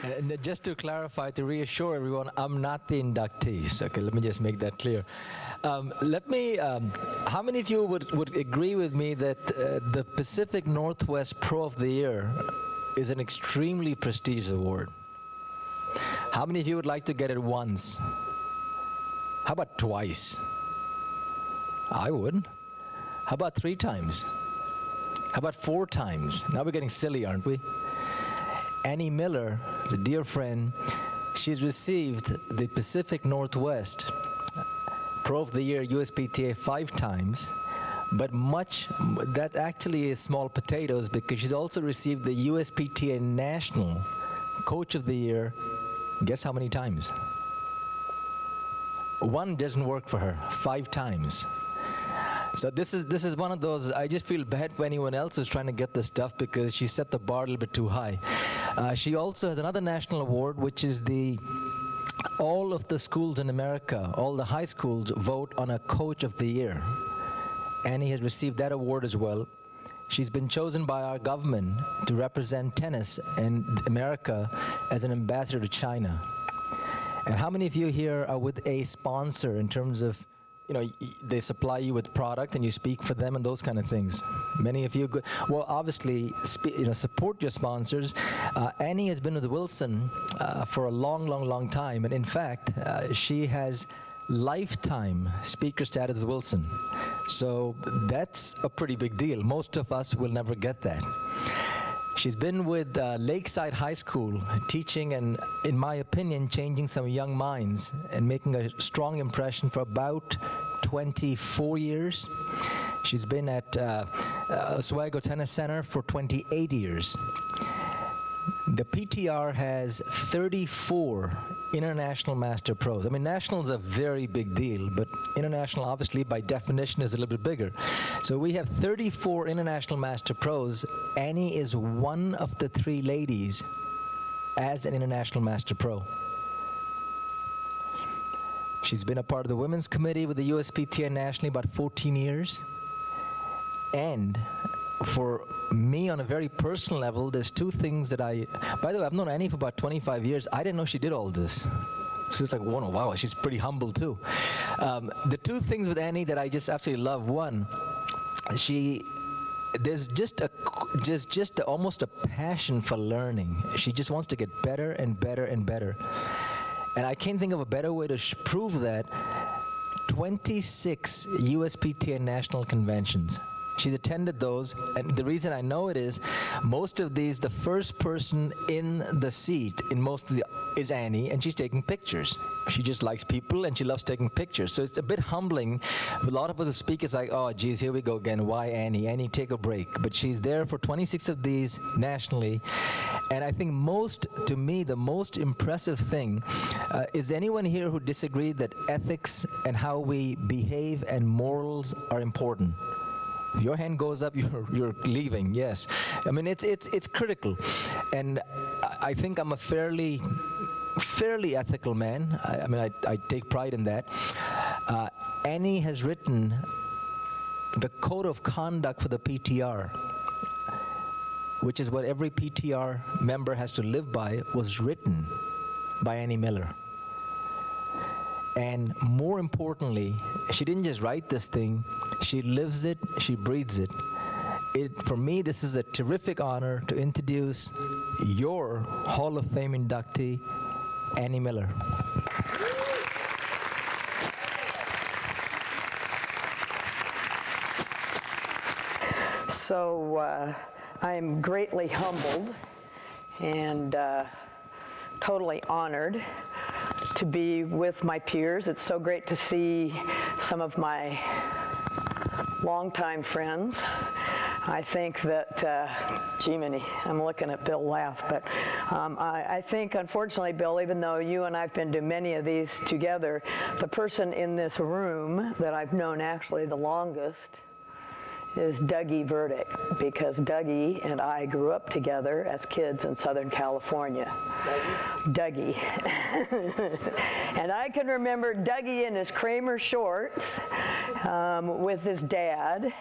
And just to clarify, to reassure everyone, I'm not the inductee. So, okay, let me just make that clear. How many of you would agree with me that the Pacific Northwest Pro of the Year is an extremely prestigious award? How many of you would like to get it once? How about twice? I would. How about 3 times? How about 4 times? Now we're getting silly, aren't we? AMiller, the dear friend, she's received the Pacific Northwest Pro of the Year USPTA 5 times, but that actually is small potatoes because she's also received the USPTA National Coach of the Year, guess how many times? 1 doesn't work for her, 5 times. So this is one of those, I just feel bad for anyone else who's trying to get this stuff because she set the bar a little bit too high. She also has another national award, which is all of the schools in America, all the high schools vote on a Coach of the Year. Annie has received that award as well. She's been chosen by our government to represent tennis in America as an ambassador to China. And how many of you here are with a sponsor in terms of, they supply you with product and you speak for them and those kind of things? Many of you, well, obviously, support your sponsors. Annie has been with Wilson for a long time. And in fact, she has lifetime speaker status with Wilson. So that's a pretty big deal. Most of us will never get that. She's been with Lakeside High School, teaching and, in my opinion, changing some young minds and making a strong impression for about 24 years. She's been at Oswego Tennis Center for 28 years. The PTR has 34 international master pros. I mean, national is a very big deal, but international, obviously, by definition, is a little bit bigger. So we have 34 international master pros. Annie is one of the 3 ladies as an international master pro. She's been a part of the women's committee with the USPTA nationally about 14 years. And for me, on a very personal level, there's 2 things that by the way, I've known Annie for about 25 years. I didn't know she did all this. She's like, wow, she's pretty humble too. The 2 things with Annie that I just absolutely love. One, there's just almost a passion for learning. She just wants to get better and better and better. And I can't think of a better way to prove that. 26 USPTA national conventions. She's attended those, and the reason I know it is most of these, the first person in the seat in most of is Annie, and she's taking pictures. She just likes people, and she loves taking pictures. So it's a bit humbling. A lot of us who speak, it's like, oh, geez, here we go again. Why Annie? Annie, take a break. But she's there for 26 of these nationally. And I think to me, the most impressive thing is anyone here who disagree that ethics and how we behave and morals are important? If your hand goes up, you're leaving. Yes, I mean it's critical, and I think I'm a fairly ethical man. I take pride in that. Annie has written the code of conduct for the PTR, which is what every PTR member has to live by. Was written by AMiller. And more importantly, she didn't just write this thing, she lives it, she breathes it. For me, this is a terrific honor to introduce your Hall of Fame inductee, AMiller. So I am greatly humbled and totally honored to be with my peers. It's so great to see some of my longtime friends. I think that, gee, Minnie, I'm looking at Bill laugh, but I think, unfortunately, Bill, even though you and I've been to many of these together, the person in this room that I've known actually the longest is Dougie Verdick, because Dougie and I grew up together as kids in Southern California. Dougie. And I can remember Dougie in his Kramer shorts with his dad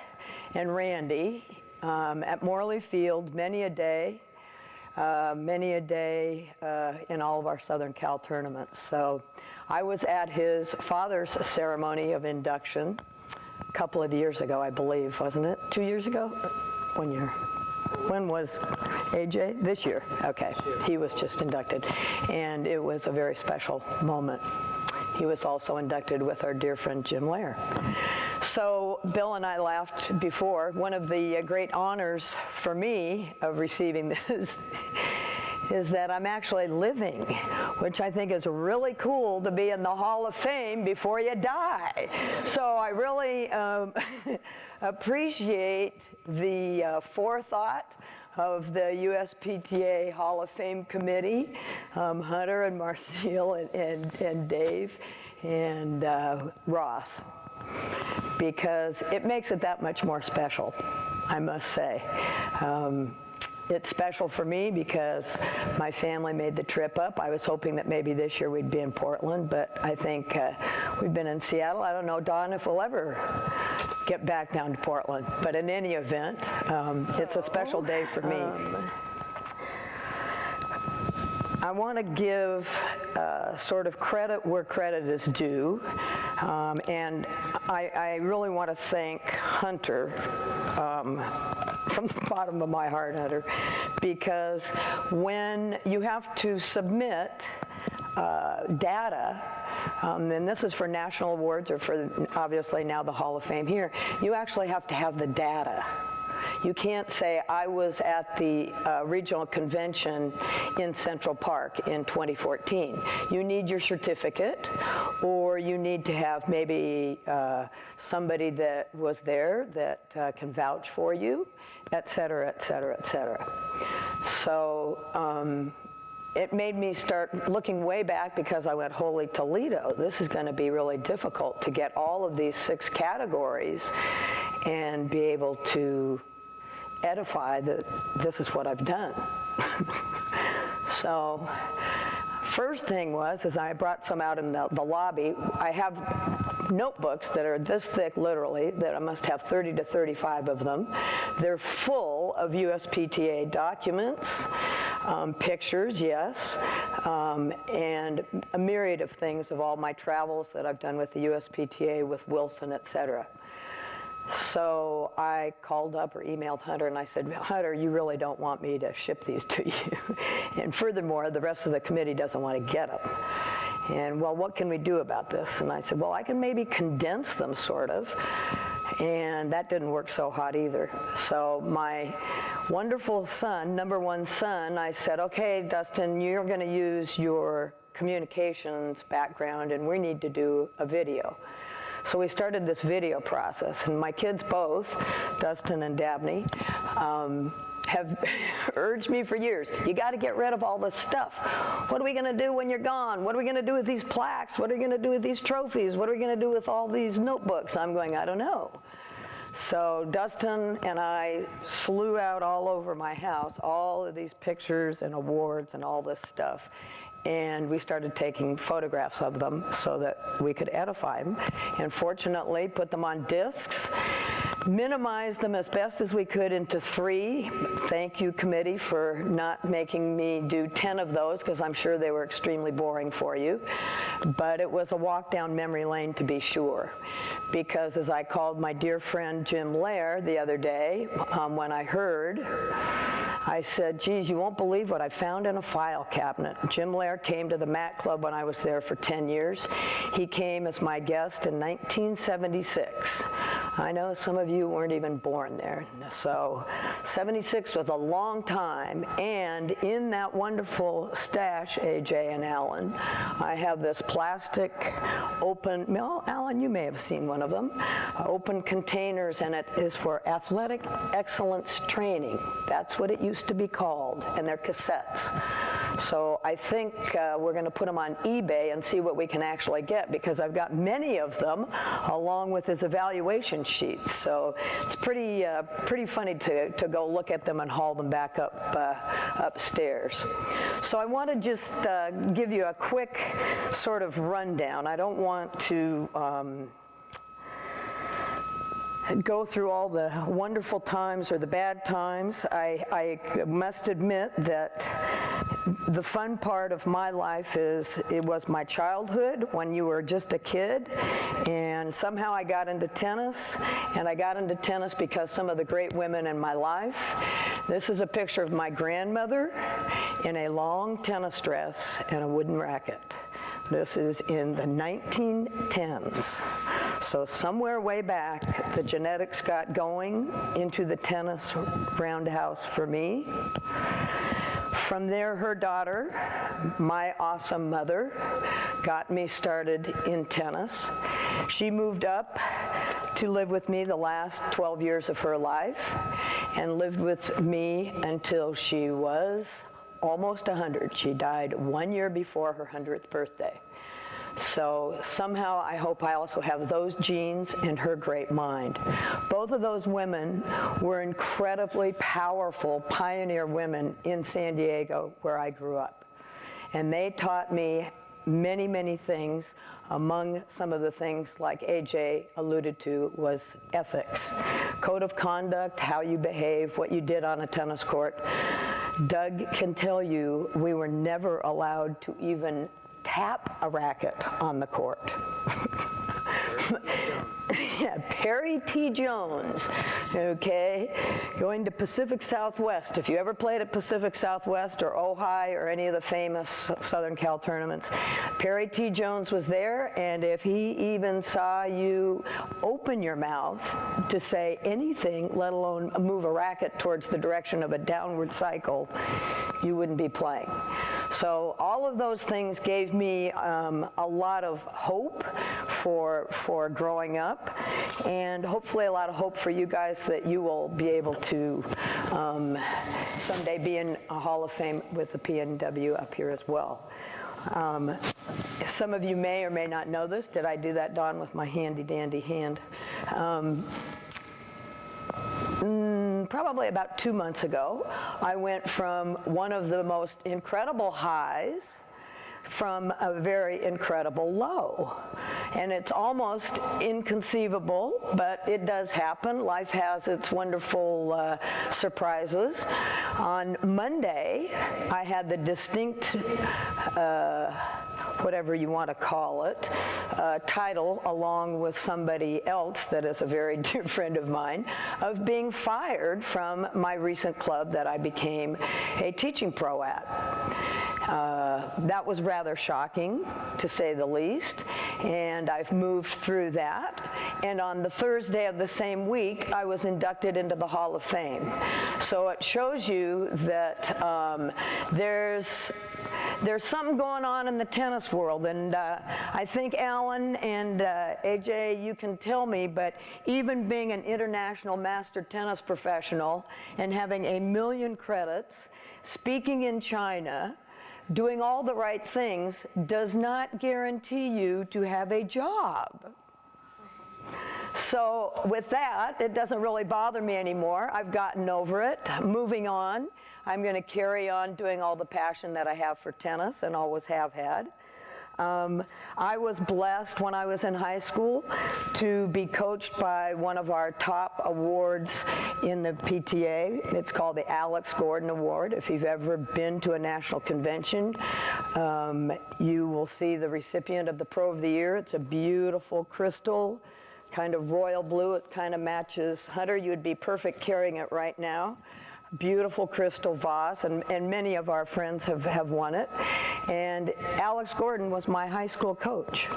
and Randy at Morley Field many a day. many a day in all of our Southern Cal tournaments. So I was at his father's ceremony of induction a couple of years ago, I believe, wasn't it? 2 years ago? 1 year. When was AJ? This year. Okay. He was just inducted. And it was a very special moment. He was also inducted with our dear friend Jim Lair. So Bill and I laughed before. One of the great honors for me of receiving this is that I'm actually living, which I think is really cool to be in the Hall of Fame before you die. So I really appreciate the forethought of the USPTA Hall of Fame committee, Hunter and Marcel and Dave and Ross, because it makes it that much more special, I must say. It's special for me because my family made the trip up. I was hoping that maybe this year we'd be in Portland, but I think we've been in Seattle. I don't know, Don, if we'll ever get back down to Portland. But in any event, it's a special day for me. I want to give sort of credit where credit is due, and I really want to thank Hunter from the bottom of my heart, Hunter, because when you have to submit data, and this is for national awards or for obviously now the Hall of Fame here, you actually have to have the data. You can't say, I was at the regional convention in Central Park in 2014. You need your certificate, or you need to have maybe somebody that was there that can vouch for you, et cetera, et cetera, et cetera. So it made me start looking way back because I went, holy Toledo, this is going to be really difficult to get all of these 6 categories and be able to edify that this is what I've done. So first thing was I brought some out in the lobby. I have notebooks that are this thick, literally, that I must have 30 to 35 of them. They're full of USPTA documents, pictures, yes, and a myriad of things of all my travels that I've done with the USPTA, with Wilson, et cetera. So I called up or emailed Hunter and I said, Hunter, you really don't want me to ship these to you. And furthermore, the rest of the committee doesn't want to get them. And, well, what can we do about this? And I said, well, I can maybe condense them, sort of. And that didn't work so hot either. So my wonderful son, #1 son, I said, okay, Dustin, you're going to use your communications background and we need to do a video. So we started this video process, and my kids both, Dustin and Dabney, have urged me for years, you got to get rid of all this stuff. What are we going to do when you're gone? What are we going to do with these plaques? What are we going to do with these trophies? What are we going to do with all these notebooks? I'm going, I don't know. So Dustin and I slew out all over my house all of these pictures and awards and all this stuff. And we started taking photographs of them so that we could edify them, and fortunately put them on discs, minimized them as best as we could into 3. Thank you, committee, for not making me do 10 of those, because I'm sure they were extremely boring for you. But it was a walk down memory lane, to be sure, because as I called my dear friend Jim Lair the other day, when I heard, I said, geez, you won't believe what I found in a file cabinet. Jim Lair came to the Mac Club when I was there for 10 years. He came as my guest in 1976. I know some of you weren't even born there. So 76 was a long time. And in that wonderful stash, AJ and Alan, I have this plastic open, well, Alan, you may have seen one of them, open containers, and it is for athletic excellence training. That's what it used to be called, and they're cassettes. So I think we're going to put them on eBay and see what we can actually get, because I've got many of them along with his evaluation sheets. So it's pretty funny to go look at them and haul them back up upstairs. So I want to just give you a quick sort of rundown. I don't want to go through all the wonderful times or the bad times. I must admit that the fun part of my life is it was my childhood when you were just a kid, and somehow I got into tennis, and I got into tennis because some of the great women in my life. This is a picture of my grandmother in a long tennis dress and a wooden racket. This is in the 1910s. So somewhere way back, the genetics got going into the tennis roundhouse for me. From there, her daughter, my awesome mother, got me started in tennis. She moved up to live with me the last 12 years of her life and lived with me until she was almost 100. She died 1 year before her 100th birthday. So somehow I hope I also have those genes and her great mind. Both of those women were incredibly powerful pioneer women in San Diego, where I grew up. And they taught me many, many things. Among some of the things, like AJ alluded to, was ethics. Code of conduct, how you behave, what you did on a tennis court. Doug can tell you we were never allowed to even tap a racket on the court. Yeah, Perry T. Jones, okay? Going to Pacific Southwest. If you ever played at Pacific Southwest or Ojai or any of the famous Southern Cal tournaments, Perry T. Jones was there, and if he even saw you open your mouth to say anything, let alone move a racket towards the direction of a downward cycle, you wouldn't be playing. So all of those things gave me a lot of hope for growing up, and hopefully a lot of hope for you guys that you will be able to someday be in a Hall of Fame with the PNW up here as well. Some of you may or may not know this. Did I do that, Don, with my handy-dandy hand? Probably about 2 months ago, I went from one of the most incredible highs from a very incredible low. And it's almost inconceivable, but it does happen. Life has its wonderful surprises. On Monday, I had the distinct whatever you want to call it, title, along with somebody else that is a very dear friend of mine, of being fired from my recent club that I became a teaching pro at. That was rather shocking, to say the least, and I've moved through that. And on the Thursday of the same week, I was inducted into the Hall of Fame. So it shows you that there's something going on in the tennis world, and I think Alan and AJ, you can tell me, but even being an international master tennis professional and having 1 million credits, speaking in China, doing all the right things does not guarantee you to have a job. So with that, it doesn't really bother me anymore. I've gotten over it. Moving on. I'm going to carry on doing all the passion that I have for tennis and always have had. I was blessed when I was in high school to be coached by one of our top awards in the PTA. It's called the Alex Gordon Award. If you've ever been to a national convention, you will see the recipient of the Pro of the Year. It's a beautiful crystal, kind of royal blue. It kind of matches Hunter. You would be perfect carrying it right now. Beautiful crystal vase, and many of our friends have won it. And Alex Gordon was my high school coach.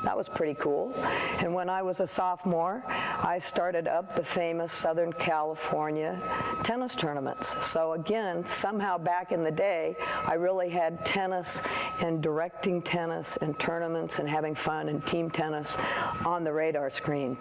That was pretty cool. And when I was a sophomore, I started up the famous Southern California tennis tournaments. So again, somehow back in the day, I really had tennis and directing tennis and tournaments and having fun and team tennis on the radar screen.